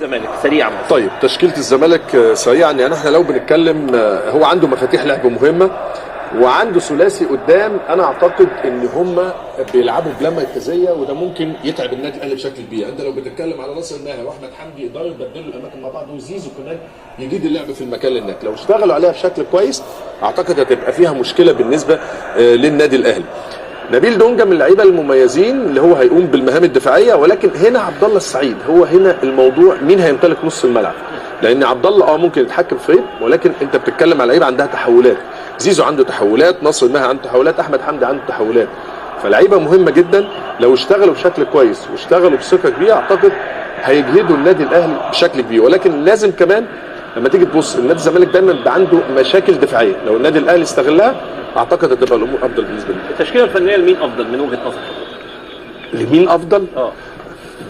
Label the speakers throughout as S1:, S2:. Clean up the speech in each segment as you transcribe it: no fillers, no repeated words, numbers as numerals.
S1: الزمالك سريعا.
S2: طيب تشكيله الزمالك سريعا، يعني احنا لو بنتكلم هو عنده مفاتيح لعب مهمه وعنده ثلاثي قدام. انا اعتقد ان هم بيلعبوا بلا مركزيه وده ممكن يتعب النادي الاهلي بشكل كبير. انت لو بتتكلم على ناصر ماهر واحمد حمدي يقدروا يبدلوا الاماكن مع بعض، وزيزو كمان يجيد اللعب في المكان اللي هناك. لو اشتغلوا عليها بشكل كويس اعتقد هتبقى فيها مشكله بالنسبه للنادي الاهلي. نبيل دونجا من اللعيبه المميزين اللي هو هيقوم بالمهام الدفاعيه، ولكن هنا عبد الله السعيد هو هنا الموضوع مين هيمتلك نص الملعب، لان عبد الله ممكن يتحكم في ريتم، ولكن انت بتتكلم على لعيبه عندها تحولات. زيزو عنده تحولات، ناصر ماهر عنده تحولات، احمد حمدي عنده تحولات، فلعيبه مهمه جدا. لو اشتغلوا بشكل كويس واشتغلوا بثقه كبيره اعتقد هيجهدوا النادي الاهلي بشكل كبير. ولكن لازم كمان لما تيجي تبص النادي الزمالك دايما بيبقى عنده مشاكل دفاعيه، لو النادي الاهلي استغلها اعتقد هتبقى الامور افضل بالنسبه له.
S1: التشكيله الفنيه لمين افضل من وجهه نظرك؟
S3: لمين افضل؟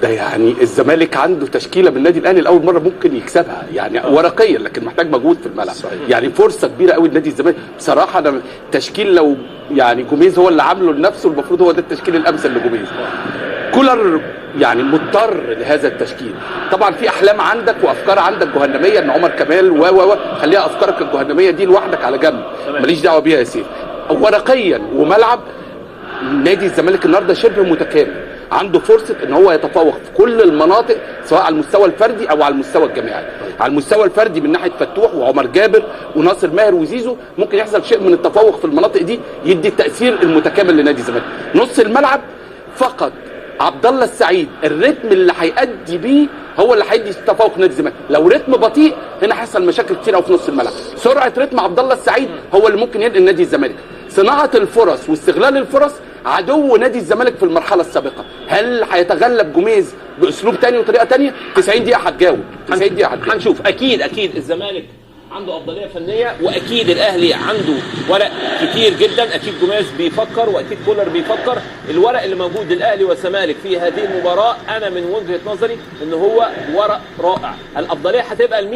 S3: ده يعني الزمالك عنده تشكيله بالنادي الاهلي لاول مره ممكن يكسبها يعني ورقيا، لكن محتاج مجهود في الملعب.
S2: صحيح.
S3: يعني فرصه كبيره قوي لنادي الزمالك بصراحه. انا تشكيل لو يعني جوميز هو اللي عامله لنفسه المفروض هو ده التشكيل الامثل لجوميز. كولر يعني مضطر لهذا التشكيل. طبعا في احلام عندك وافكار عندك جهنميه ان عمر كمال خليها افكارك الجهنميه دي لوحدك على جنب، ماليش دعوه بيها يا سيف. ورقيا وملعب نادي الزمالك النهارده شبه متكامل، عنده فرصه ان هو يتفوق في كل المناطق سواء على المستوى الفردي او على المستوى الجماعي. على المستوى الفردي من ناحيه فتوح وعمر جابر وناصر ماهر وزيزو ممكن يحصل شيء من التفوق في المناطق دي يدي التاثير المتكامل لنادي الزمالك. نص الملعب فقط عبد الله السعيد الريتم اللي هيأدي بيه هو اللي هيدي تفوق نادي الزمالك. لو رتم بطيء هنا هيحصل مشاكل كتير قوي في نص الملعب. سرعه رتم عبد الله السعيد هو اللي ممكن ينقل نادي الزمالك. صناعه الفرص واستغلال الفرص عدو نادي الزمالك في المرحله السابقه. هل هيتغلب جوميز باسلوب تاني وطريقه تانيه؟ 90 دقيقه هتجاوب. 90 دقيقه هتجاوب.
S1: هنشوف. اكيد الزمالك عنده افضليه فنيه، واكيد الاهلي عنده ورق كتير جدا. اكيد جوميز بيفكر واكيد كولر بيفكر. الورق اللي موجود للاهلي والزمالك في هذه المباراه انا من وجهه نظري ان هو ورق رائع. الافضليه هتبقى لمين؟